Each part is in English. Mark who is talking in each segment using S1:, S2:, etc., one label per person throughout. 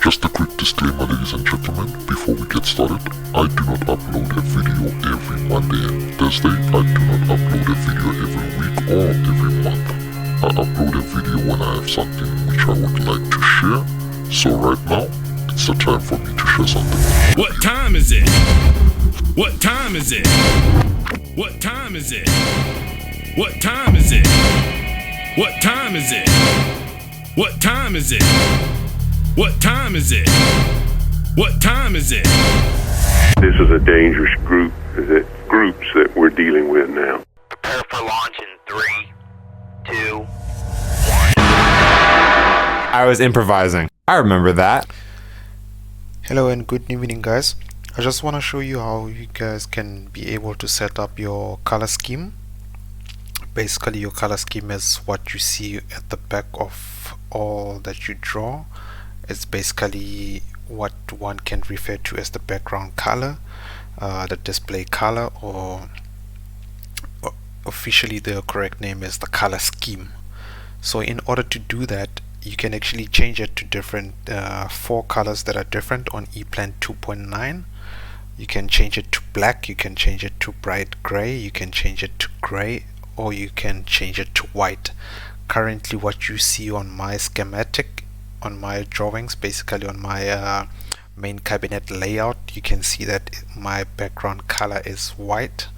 S1: Just a quick disclaimer, ladies and gentlemen, before we get started. I do not upload a video every Monday and Thursday. I do not upload a video every week or every month. I upload a video when I have something which I would like to share. So right now, it's the time for me to share something.
S2: What time is it? What time is it? What time is it? What time is it? What time is it? What time is it? What time is it? What time is it?
S3: This is a dangerous groups that we're dealing with now.
S4: Prepare for launch in 3, 2.
S5: I was improvising. I remember that.
S6: Hello and good evening, guys. I just want to show you how you guys can be able to set up your color scheme. Basically, your color scheme is what you see at the back of all that you draw. It's basically what one can refer to as the background color, the display color, or officially the correct name is the color scheme. So in order to do that, you can actually change it to different 4 colors that are different on EPLAN 2.9. You can change it to black, you can change it to bright gray, you can change it to gray, or you can change it to white. Currently what you see on my schematic, on my drawings, basically on my main cabinet layout, you can see that my background color is white.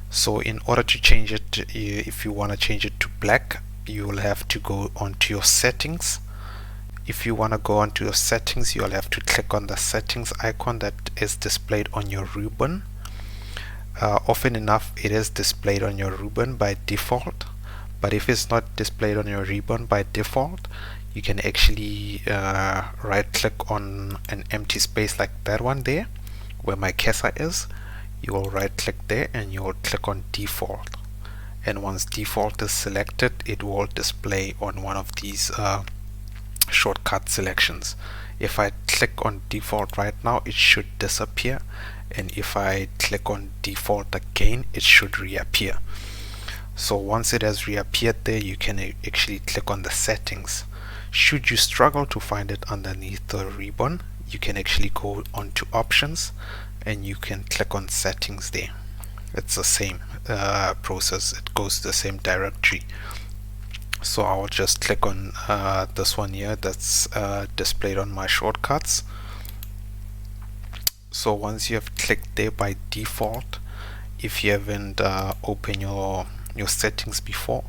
S6: So in order to change it, if you want to change it to black, you will have to go onto your settings. If you want to go onto your settings, you'll have to click on the settings icon that is displayed on your ribbon. Often enough it is displayed on your ribbon by default, but if it's not displayed on your ribbon by default, you can actually right click on an empty space like that one there where my cursor is. You will right click there and you will click on default, and once default is selected, it will display on one of these shortcut selections. If I click on default right now, it should disappear, and if I click on default again, it should reappear. So once it has reappeared there, you can actually click on the settings. Should you struggle to find it underneath the ribbon, you can actually go on to options and you can click on settings there. It's the same process, it goes to the same directory. So I'll just click on this one here that's displayed on my shortcuts. So once you have clicked there by default, if you haven't opened your settings before,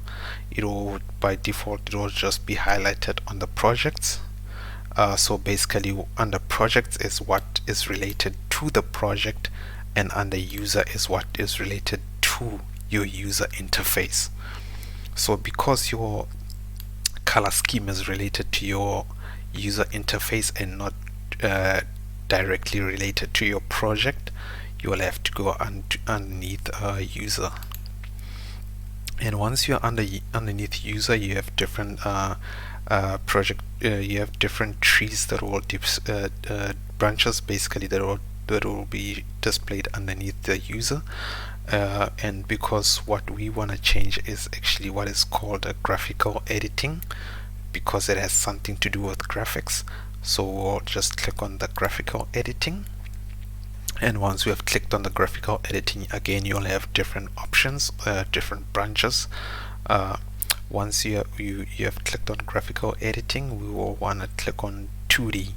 S6: it will by default it will just be highlighted on the projects. So basically under projects is what is related to the project, and under user is what is related to your user interface. So because your color scheme is related to your user interface and not directly related to your project, you will have to go underneath user. And once you're underneath user, you have different project. You have different trees that will branches basically that will be displayed underneath the user. And because what we want to change is actually what is called a graphical editing, because it has something to do with graphics. So we'll just click on the graphical editing, and once we have clicked on the graphical editing, again you'll have different options, different branches. Once you have clicked on graphical editing, we will want to click on 2D.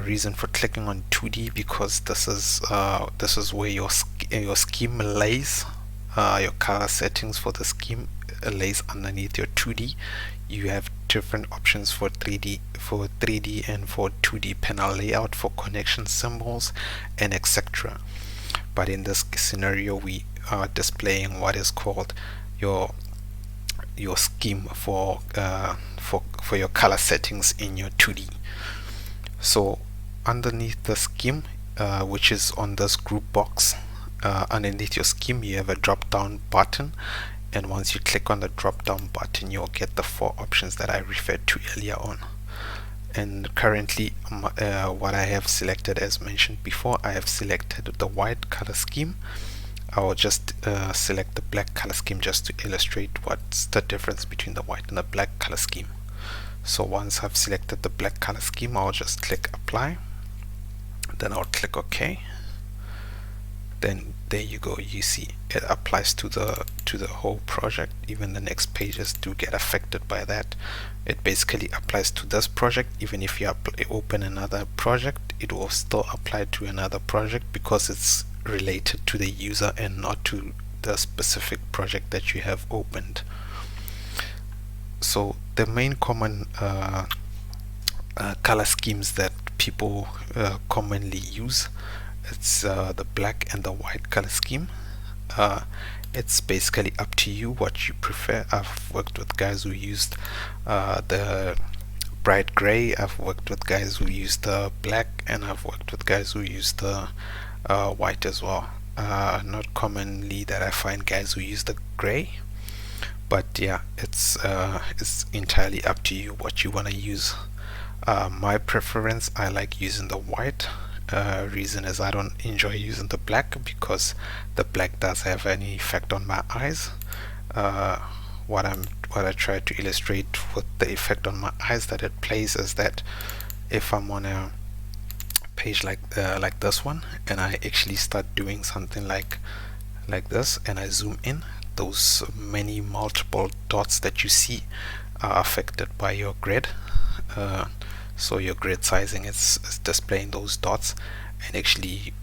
S6: Reason for clicking on 2D, because this is where your scheme lays, your color settings for the scheme lays underneath your 2D. You have different options for 3D and for 2D panel layout, for connection symbols and etc. But in this scenario, we are displaying what is called your scheme for your color settings in your 2D. So underneath the scheme, which is on this group box, underneath your scheme you have a drop down button, and once you click on the drop down button, you'll get the 4 options that I referred to earlier on. And currently what I have selected, as mentioned before, I have selected the white color scheme. I will just select the black color scheme just to illustrate what's the difference between the white and the black color scheme. So once I've selected the black color scheme, I'll just click apply, then I'll click OK. Then there you go, you see it applies to the whole project. Even the next pages do get affected by that. It basically applies to this project. Even if you open another project, it will still apply to another project because it's related to the user and not to the specific project that you have opened. So the main common color schemes that people commonly use, it's the black and the white color scheme. It's basically up to you what you prefer. I've worked with guys who used the bright gray, I've worked with guys who used the black, and I've worked with guys who used the white as well. Not commonly that I find guys who use the gray, but yeah, it's entirely up to you what you want to use. My preference, I like using the white. Reason is I don't enjoy using the black because the black does have any effect on my eyes. What I try to illustrate with the effect on my eyes that it plays is that if I'm on a page like this one, and I actually start doing something like this, and I zoom in, those many multiple dots that you see are affected by your grid. So your grid sizing is displaying those dots, and actually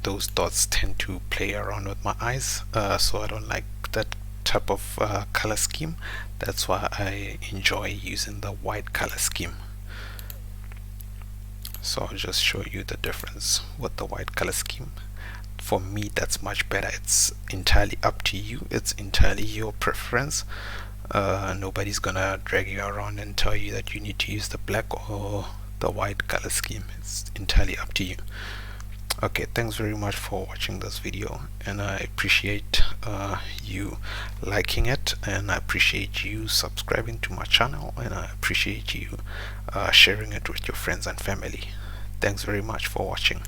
S6: those dots tend to play around with my eyes, so I don't like that type of color scheme. That's why I enjoy using the white color scheme. So I'll just show you the difference with the white color scheme. For me, that's much better. It's entirely up to you, it's entirely your preference. Nobody's gonna drag you around and tell you that you need to use the black or the white color scheme. It's entirely up to you. Okay, thanks very much for watching this video, and I appreciate you liking it, and I appreciate you subscribing to my channel, and I appreciate you sharing it with your friends and family. Thanks very much for watching.